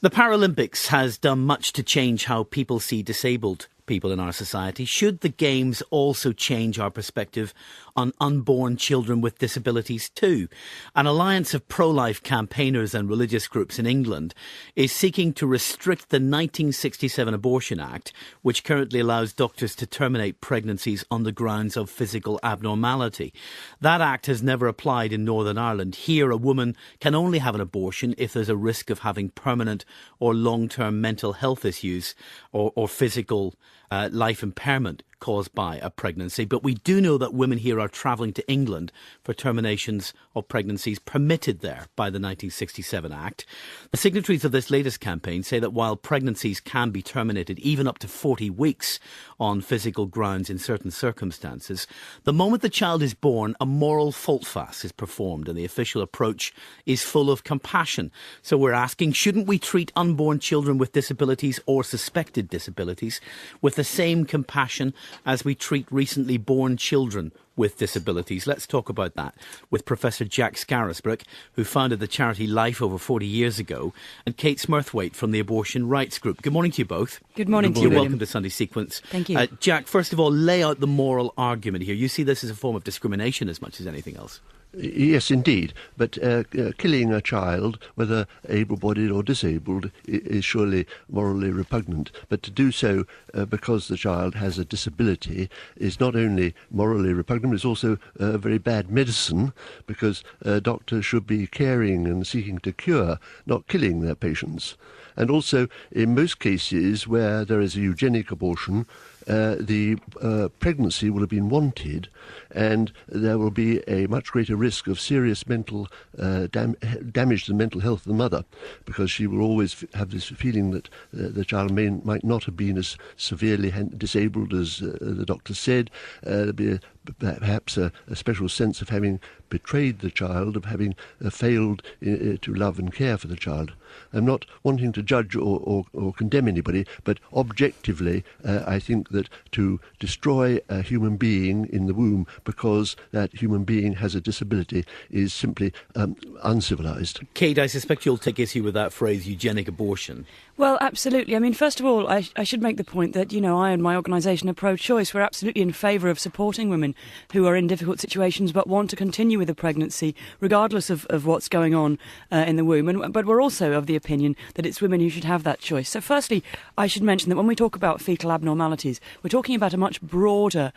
The Paralympics has done much to change how people see disabled people in our society. Should the Games also change our perspective on unborn children with disabilities too? An alliance of pro-life campaigners and religious groups in England is seeking to restrict the 1967 Abortion Act, which currently allows doctors to terminate pregnancies on the grounds of physical abnormality. That act has never applied in Northern Ireland. Here, a woman can only have an abortion if there's a risk of having permanent or long-term mental health issues or physical life impairment caused by a pregnancy. But we do know that women here are travelling to England for terminations of pregnancies permitted there by the 1967 Act. The signatories of this latest campaign say that while pregnancies can be terminated even up to 40 weeks on physical grounds in certain circumstances, the moment the child is born, a moral fault-fast is performed and the official approach is full of compassion. So we're asking, shouldn't we treat unborn children with disabilities or suspected disabilities with the same compassion as we treat recently born children with disabilities? Let's talk about that with Professor Jack Scarisbrick, who founded the charity Life over 40 years ago, and Kate Smurthwaite from the Abortion Rights Group. Good morning to you both. Good morning to you, William. Welcome to Sunday Sequence. Thank you. Jack, first of all, lay out the moral argument here. You see this as a form of discrimination as much as anything else. Yes, indeed. But killing a child, whether able-bodied or disabled, is surely morally repugnant. But to do so because the child has a disability is not only morally repugnant, it's also very bad medicine, because doctors should be caring and seeking to cure, not killing their patients. And also, in most cases where there is a eugenic abortion, the pregnancy will have been wanted, and there will be a much greater risk of serious mental damage to the mental health of the mother, because she will always have this feeling that the child might not have been as severely disabled as the doctor said. There'll be perhaps a special sense of having betrayed the child, of having failed to love and care for the child. I'm not wanting to judge or condemn anybody, but objectively, I think that to destroy a human being in the womb because that human being has a disability is simply uncivilised. Kate, I suspect you'll take issue with that phrase, eugenic abortion. Well, absolutely. I mean, first of all, I should make the point that, I and my organisation are pro-choice. We're absolutely in favour of supporting women who are in difficult situations but want to continue with a pregnancy, regardless of what's going on in the womb. But we're also of the opinion that it's women who should have that choice. So firstly, I should mention that when we talk about fetal abnormalities, we're talking about a much broader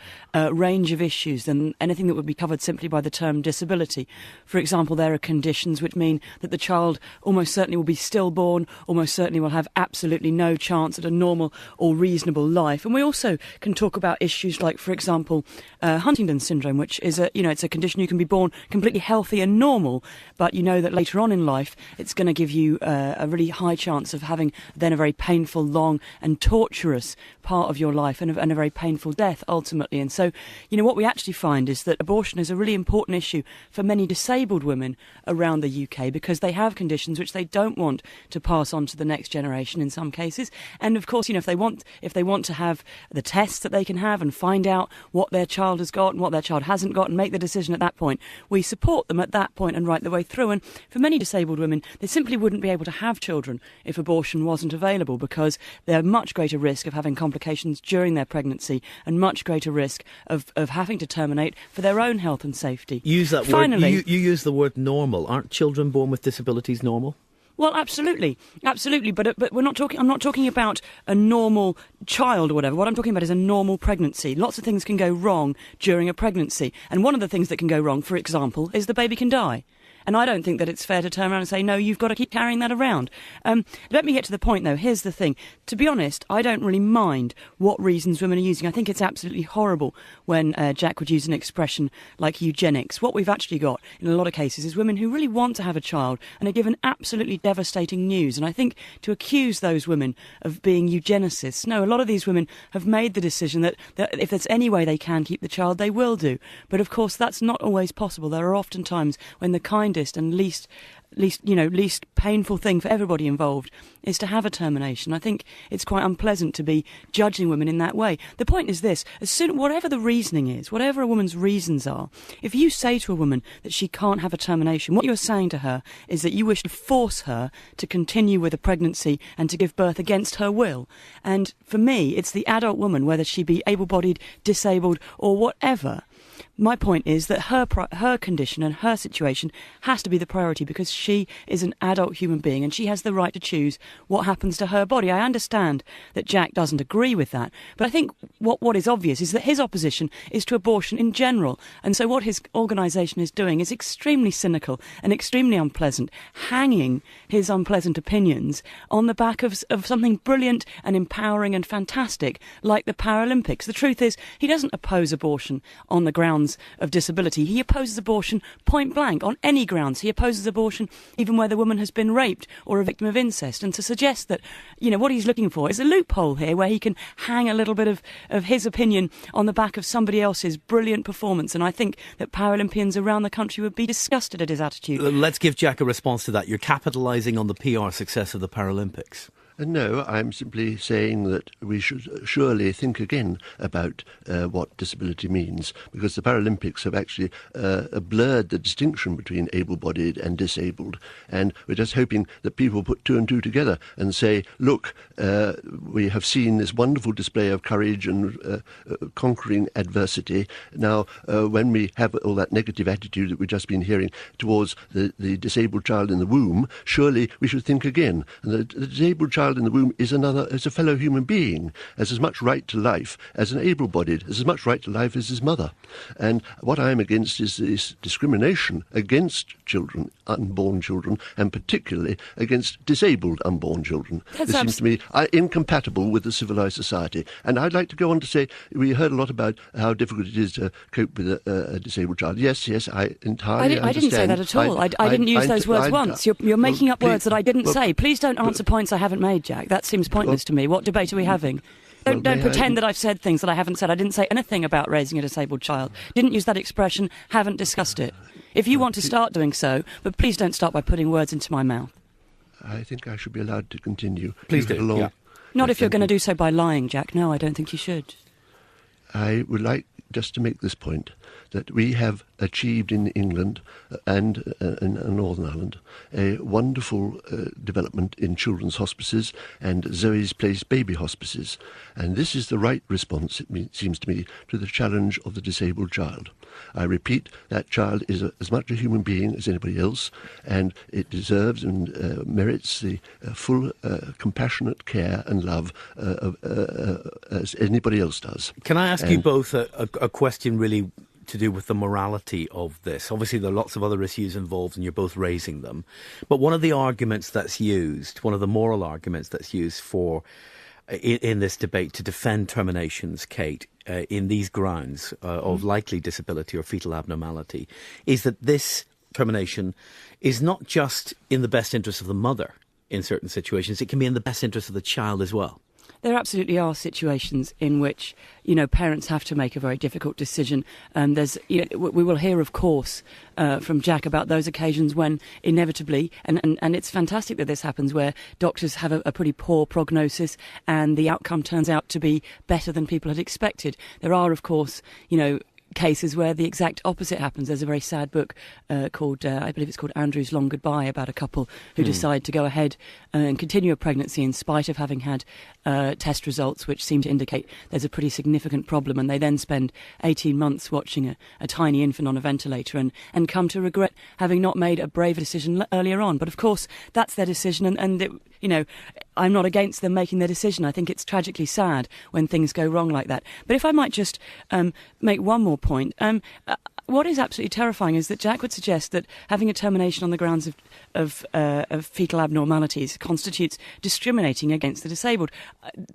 range of issues than anything that would be covered simply by the term disability. For example, there are conditions which mean that the child almost certainly will be stillborn, almost certainly will have absolutely no chance at a normal or reasonable life. And we also can talk about issues like, for example, Huntington's syndrome, which is it's a condition you can be born completely healthy and normal, but you know that later on in life it's going to give you a really high chance of having then a very painful, long and torturous part of your life and a very painful death ultimately. And so, what we actually find is that abortion is a really important issue for many disabled women around the UK, because they have conditions which they don't want to pass on to the next generation in some cases. And of course, if they want to have the tests that they can have and find out what their child has got and what their child hasn't got and make the decision at that point, we support them at that point and right the way through. And for many disabled women, they simply wouldn't be able to have children if abortion wasn't available, because they're much greater risk of having complications during their pregnancy and much greater risk of having to terminate for their own health and safety. Use that Finally, word. You use the word normal. Aren't children born with disabilities normal? Well, absolutely, but we're not talking. I'm not talking about a normal child or whatever. What I'm talking about is a normal pregnancy. Lots of things can go wrong during a pregnancy, and one of the things that can go wrong, for example, is the baby can die. And I don't think that it's fair to turn around and say, no, you've got to keep carrying that around. Let me get to the point, though. Here's the thing. To be honest, I don't really mind what reasons women are using. I think it's absolutely horrible when Jack would use an expression like eugenics. What we've actually got in a lot of cases is women who really want to have a child and are given absolutely devastating news. And I think to accuse those women of being eugenicists, no, a lot of these women have made the decision that if there's any way they can keep the child, they will do. But of course, that's not always possible. There are often times when the kindest and least least painful thing for everybody involved is to have a termination. I think it's quite unpleasant to be judging women in that way. The point is this: whatever the reasoning is, whatever a woman's reasons are, if you say to a woman that she can't have a termination, what you're saying to her is that you wish to force her to continue with a pregnancy and to give birth against her will. And for me, it's the adult woman, whether she be able-bodied, disabled, or whatever. My point is that her condition and her situation has to be the priority, because she is an adult human being and she has the right to choose what happens to her body. I understand that Jack doesn't agree with that, but I think what is obvious is that his opposition is to abortion in general. And so what his organisation is doing is extremely cynical and extremely unpleasant, hanging his unpleasant opinions on the back of something brilliant and empowering and fantastic like the Paralympics. The truth is, he doesn't oppose abortion on the grounds of disability. He opposes abortion point blank on any grounds. He opposes abortion even where the woman has been raped or a victim of incest. And to suggest that, what he's looking for is a loophole here where he can hang a little bit of his opinion on the back of somebody else's brilliant performance. And I think that Paralympians around the country would be disgusted at his attitude. Let's give Jack a response to that. You're capitalising on the PR success of the Paralympics. No, I'm simply saying that we should surely think again about what disability means, because the Paralympics have actually blurred the distinction between able-bodied and disabled, and we're just hoping that people put two and two together and say, look, we have seen this wonderful display of courage and conquering adversity. Now, when we have all that negative attitude that we've just been hearing towards the disabled child in the womb, surely we should think again. And the disabled child in the womb is a fellow human being, has as much right to life as an able-bodied, has as much right to life as his mother. And what I'm against is this discrimination against children, unborn children, and particularly against disabled unborn children. This seems to me incompatible with a civilised society. And I'd like to go on to say, we heard a lot about how difficult it is to cope with a disabled child. Yes, I entirely understand. I didn't say that at all. I didn't use those words once. You're making up words that I didn't say. Please don't answer points I haven't made, Jack. That seems pointless to me. What debate are we having? Don't pretend that I've said things that I haven't said. I didn't say anything about raising a disabled child. Didn't use that expression. Haven't discussed it. If you want to start doing so, but please don't start by putting words into my mouth. I think I should be allowed to continue. Please do. Yeah. Not if you're going to do so by lying, Jack. No, I don't think you should. I would like just to make this point, that we have achieved in England and in Northern Ireland a wonderful development in children's hospices and Zoe's Place baby hospices. And this is the right response, it seems to me, to the challenge of the disabled child. I repeat, that child is as much a human being as anybody else, and it deserves and merits the full compassionate care and love as anybody else does. Can I ask you both a question really to do with the morality of this? Obviously, there are lots of other issues involved, and you're both raising them. But one of the arguments that's used, one of the moral arguments that's used in this debate to defend terminations, Kate, in these grounds of likely disability or fetal abnormality, is that this termination is not just in the best interest of the mother in certain situations, it can be in the best interest of the child as well. There absolutely are situations in which, parents have to make a very difficult decision. We will hear, of course, from Jack about those occasions when inevitably, and it's fantastic that this happens, where doctors have a pretty poor prognosis and the outcome turns out to be better than people had expected. There are, of course, cases where the exact opposite happens. There's a very sad book called, I believe it's called Andrew's Long Goodbye, about a couple who decide to go ahead and continue a pregnancy in spite of having had test results which seem to indicate there's a pretty significant problem, and they then spend 18 months watching a tiny infant on a ventilator and come to regret having not made a braver decision earlier on. But of course, that's their decision, and I'm not against them making their decision. I think it's tragically sad when things go wrong like that. But if I might just make one more point. What is absolutely terrifying is that Jack would suggest that having a termination on the grounds of fetal abnormalities constitutes discriminating against the disabled.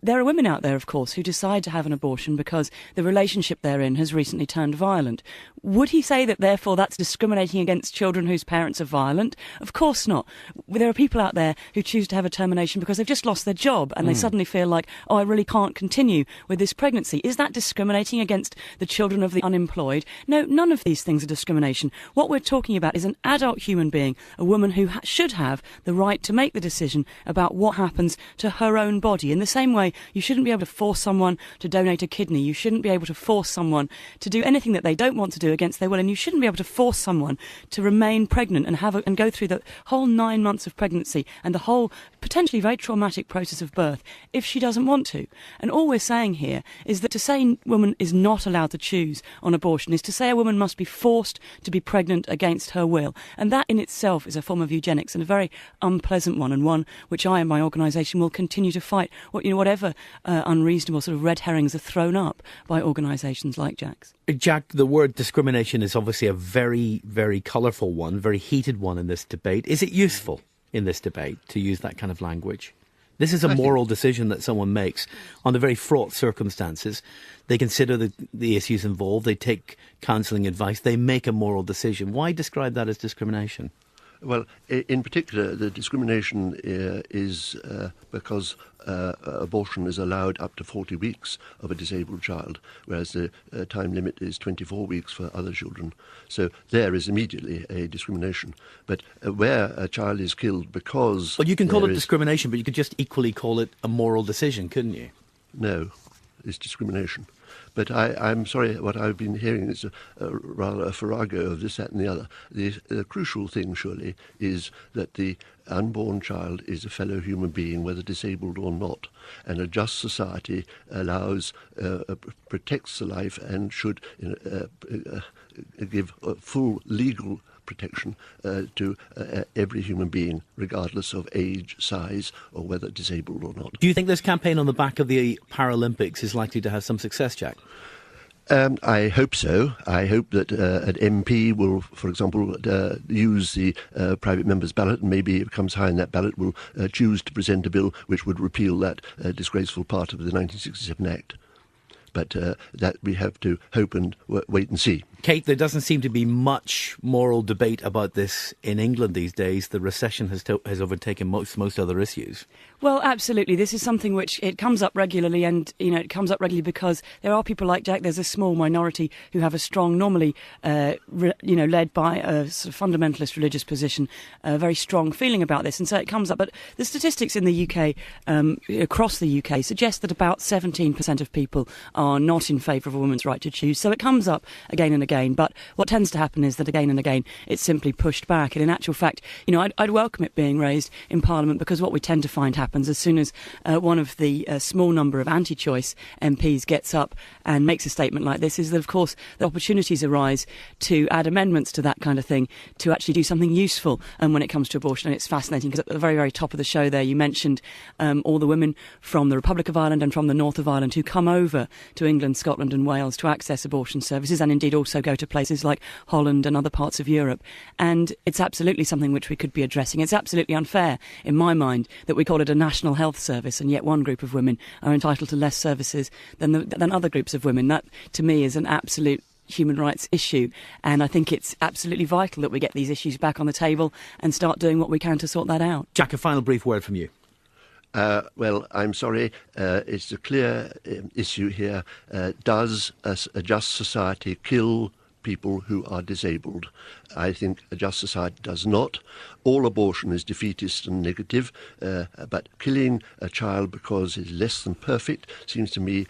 There are women out there, of course, who decide to have an abortion because the relationship they're in has recently turned violent. Would he say that, therefore, that's discriminating against children whose parents are violent? Of course not. There are people out there who choose to have a termination because they've just lost their job and they suddenly feel like, I really can't continue with this pregnancy. Is that discriminating against the children of the unemployed? No, none of these things are discrimination. What we're talking about is an adult human being, a woman who should have the right to make the decision about what happens to her own body. In the same way, you shouldn't be able to force someone to donate a kidney. You shouldn't be able to force someone to do anything that they don't want to do against their will. And you shouldn't be able to force someone to remain pregnant and go through the whole 9 months of pregnancy and the whole potentially very traumatic process of birth if she doesn't want to. And all we're saying here is that to say a woman is not allowed to choose on abortion is to say a woman must be forced to be pregnant against her will. And that in itself is a form of eugenics, and a very unpleasant one, and one which I and my organisation will continue to fight, whatever unreasonable sort of red herrings are thrown up by organisations like Jack's. Jack, the word discrimination is obviously a very, very colourful one, very heated one in this debate. Is it useful in this debate to use that kind of language? This is a moral decision that someone makes under very fraught circumstances. They consider the issues involved, they take counselling advice, they make a moral decision. Why describe that as discrimination? Well, in particular, the discrimination is because abortion is allowed up to 40 weeks of a disabled child, whereas the time limit is 24 weeks for other children. So there is immediately a discrimination. But where a child is killed because... Well, you can call it discrimination, but you could just equally call it a moral decision, couldn't you? No, it's discrimination. But I'm sorry, what I've been hearing is rather a farrago of this, that and the other. The crucial thing, surely, is that the unborn child is a fellow human being, whether disabled or not. And a just society protects the life and should give full legal protection to every human being, regardless of age, size, or whether disabled or not. Do you think this campaign on the back of the Paralympics is likely to have some success, Jack? I hope so. I hope that an MP will, for example, use the private member's ballot, and maybe if it comes high in that ballot, will choose to present a bill which would repeal that disgraceful part of the 1967 Act. But that we have to hope and wait and see. Kate, there doesn't seem to be much moral debate about this in England these days. The recession has overtaken most other issues. Well, absolutely. This is something which it comes up regularly, and it comes up regularly because there are people like Jack. There's a small minority who have a strong, normally, led by a sort of fundamentalist religious position, a very strong feeling about this, and so it comes up. But the statistics in the UK, across the UK, suggest that about 17% of people are not in favour of a woman's right to choose. So it comes up again and again. But what tends to happen is that again and again it's simply pushed back. And in actual fact, I'd welcome it being raised in Parliament, because what we tend to find happens as soon as one of the small number of anti-choice MPs gets up and makes a statement like this is that, of course, the opportunities arise to add amendments to that kind of thing to actually do something useful when it comes to abortion. And it's fascinating because at the very, very top of the show there you mentioned all the women from the Republic of Ireland and from the north of Ireland who come over to England, Scotland and Wales to access abortion services, and indeed also go to places like Holland and other parts of Europe. And it's absolutely something which we could be addressing. It's absolutely unfair, in my mind, that we call it a national health service, and yet one group of women are entitled to less services than other groups of women. That, to me, is an absolute human rights issue, and I think it's absolutely vital that we get these issues back on the table and start doing what we can to sort that out. Jack, a final brief word from you. Well, I'm sorry, it's a clear issue here. Does a just society kill people who are disabled? I think a just society does not. All abortion is defeatist and negative, but killing a child because it's less than perfect seems to me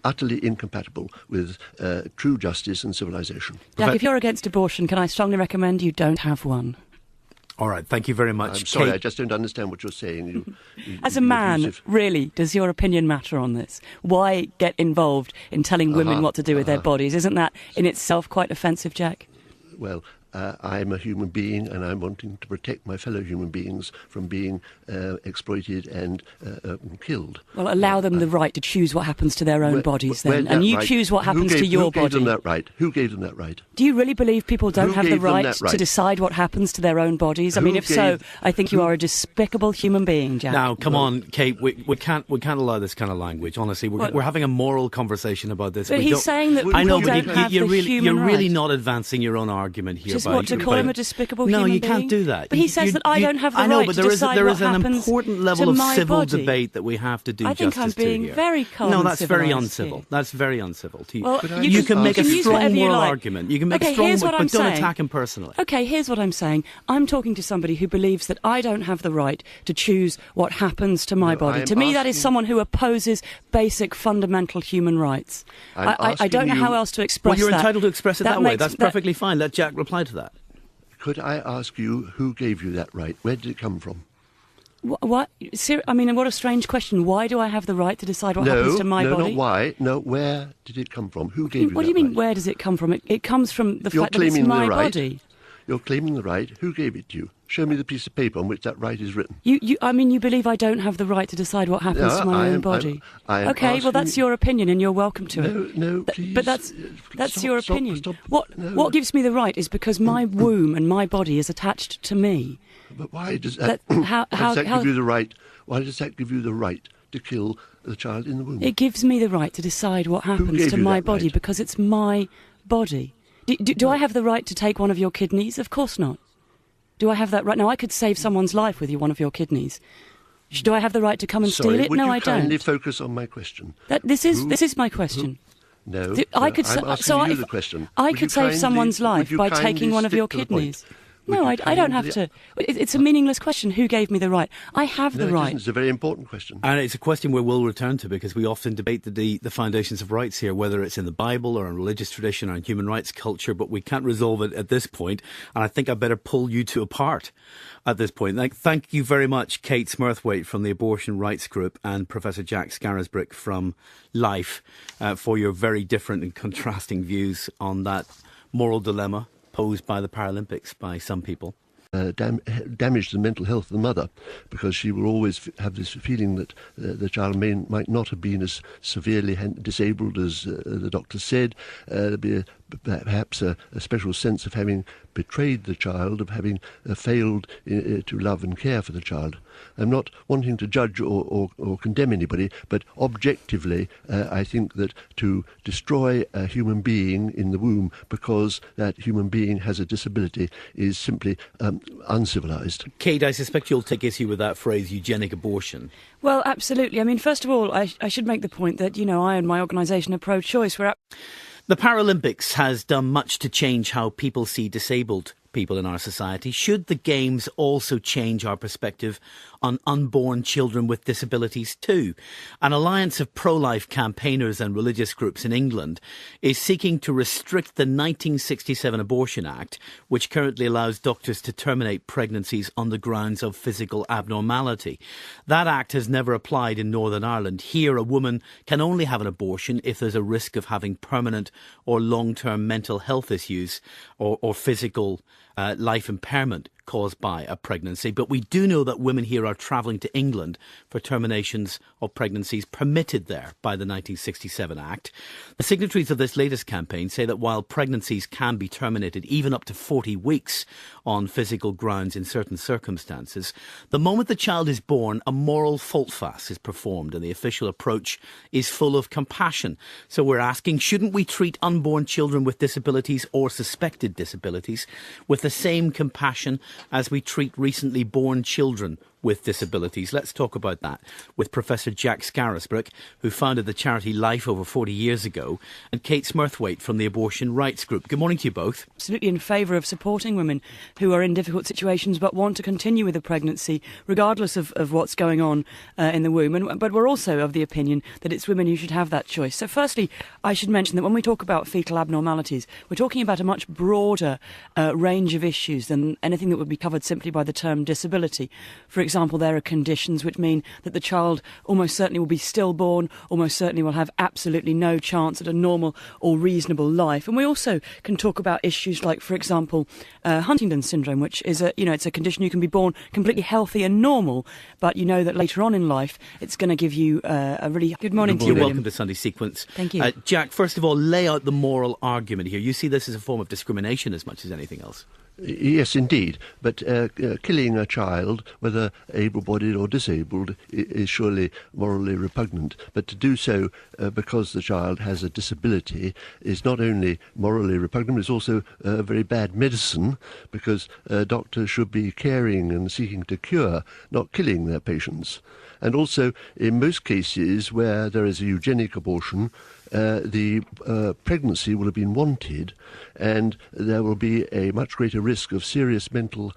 utterly incompatible with true justice and civilization. Jack, if you're against abortion, can I strongly recommend you don't have one? All right, thank you very much. I'm sorry, Kate. I just don't understand what you're saying. As a man, really, does your opinion matter on this? Why get involved in telling women what to do with their bodies? Isn't that in itself quite offensive, Jack? Well, I'm a human being, and I'm wanting to protect my fellow human beings from being exploited and killed. Well, allow them the right to choose what happens to their own bodies then, and you choose what happens to your body. Who gave them that right? Who gave them that right? Do you really believe people don't have the right to decide what happens to their own bodies? I mean, if so, I think you are a despicable human being, Jack. Now, come on, Kate, we can't allow this kind of language. Honestly, we're having a moral conversation about this. But he's saying that I know, people don't have the human right. You're really not advancing your own argument here. to call him a despicable no, human being? you can't do that. But he says that I don't have the I know, right but to decide there what is an happens important level to of my civil body. debate that we have to do I think justice I'm being to here. very calm No, and that's very civilised uncivil. here. That's very uncivil. Well, you can make a use strong whatever you moral like. argument. You can make Okay, strong, here's what but I'm don't saying. attack him personally. Okay, here's what I'm saying. I'm talking to somebody who believes that I don't have the right to choose what happens to my body. To me, that is someone who opposes basic fundamental human rights. I don't know how else to express that. Well, you're entitled to express it that way. That's that- perfectly fine. Let Jack reply to that. Could I ask you who gave you that right? Where did it come from? What? I mean, what a strange question. Why do I have the right to decide what happens to my no, body? not why. No, where did it come from? Who gave you that right? What do you mean, where does it come from? It comes from the You're fact that it's claiming my the right. body. You're claiming the right. Who gave it to you? Show me the piece of paper on which that right is written. I mean, you believe I don't have the right to decide what happens to my own body. I am Okay, well, that's your opinion, and you're welcome to it. No, please. But that's your opinion. Stop. What gives me the right is because my womb and my body is attached to me. But why does that, How give you the right? Why does that give you the right to kill the child in the womb? It gives me the right to decide what happens gave to you my that body right? because it's my body. Do I have the right to take one of your kidneys? Of course not. Do I have that right? Now, I could save someone's life with one of your kidneys. Do I have the right to come and steal it? No, I don't. Would you kindly focus on my question? This is my question. No, I could I'm asking you the question. I could save someone's life by taking one of your kidneys. No, I don't have to. It's a meaningless question. Who gave me the right? I have the right. It's a very important question. And it's a question we will return to because we often debate the foundations of rights here, whether it's in the Bible or in religious tradition or in human rights culture, but we can't resolve it at this point. And I think I better pull you two apart at this point. Thank you very much, Kate Smurthwaite from the Abortion Rights Group and Professor Jack Scarisbrick from Life for your very different and contrasting views on that moral dilemma posed by the Paralympics by some people. Damage the mental health of the mother because she will always have this feeling that the child might not have been as severely disabled as the doctor said. There'll be perhaps a special sense of having betrayed the child, of having failed to love and care for the child. I'm not wanting to judge or condemn anybody, but objectively, I think that to destroy a human being in the womb because that human being has a disability is simply uncivilized. Kate, I suspect you'll take issue with that phrase, eugenic abortion. Well, absolutely. I mean, first of all, I should make the point that, I and my organisation are pro-choice. The Paralympics has done much to change how people see disabled people in our society. Should the Games also change our perspective on unborn children with disabilities too? An alliance of pro-life campaigners and religious groups in England is seeking to restrict the 1967 Abortion Act, which currently allows doctors to terminate pregnancies on the grounds of physical abnormality. That act has never applied in Northern Ireland. Here, a woman can only have an abortion if there's a risk of having permanent or long-term mental health issues or physical life impairment caused by a pregnancy. But we do know that women here are travelling to England for terminations of pregnancies permitted there by the 1967 Act. The signatories of this latest campaign say that while pregnancies can be terminated even up to 40 weeks on physical grounds in certain circumstances, the moment the child is born, a moral fault-fast is performed and the official approach is full of compassion. So we're asking, shouldn't we treat unborn children with disabilities or suspected disabilities with the same compassion as we treat recently born children with disabilities? Let's talk about that with Professor Jack Scarisbrick, who founded the charity Life over 40 years ago, and Kate Smurthwaite from the Abortion Rights Group. Good morning to you both. Absolutely in favour of supporting women who are in difficult situations but want to continue with a pregnancy regardless of what's going on in the womb. But we're also of the opinion that it's women who should have that choice. So firstly, I should mention that when we talk about fetal abnormalities, we're talking about a much broader range of issues than anything that would be covered simply by the term disability. For example, there are conditions which mean that the child almost certainly will be stillborn, almost certainly will have absolutely no chance at a normal or reasonable life. And we also can talk about issues like, for example, Huntington's syndrome, which is it's a condition you can be born completely healthy and normal, but you know that later on in life it's going to give you a really... Good morning to you, William. Welcome to Sunday Sequence. Thank you. Jack, first of all, lay out the moral argument here. You see this as a form of discrimination as much as anything else. Yes, indeed. But killing a child, whether able-bodied or disabled, is surely morally repugnant. But to do so because the child has a disability is not only morally repugnant, it's also very bad medicine, because doctors should be caring and seeking to cure, not killing their patients. And also, in most cases where there is a eugenic abortion, the pregnancy will have been wanted, and there will be a much greater risk of serious mental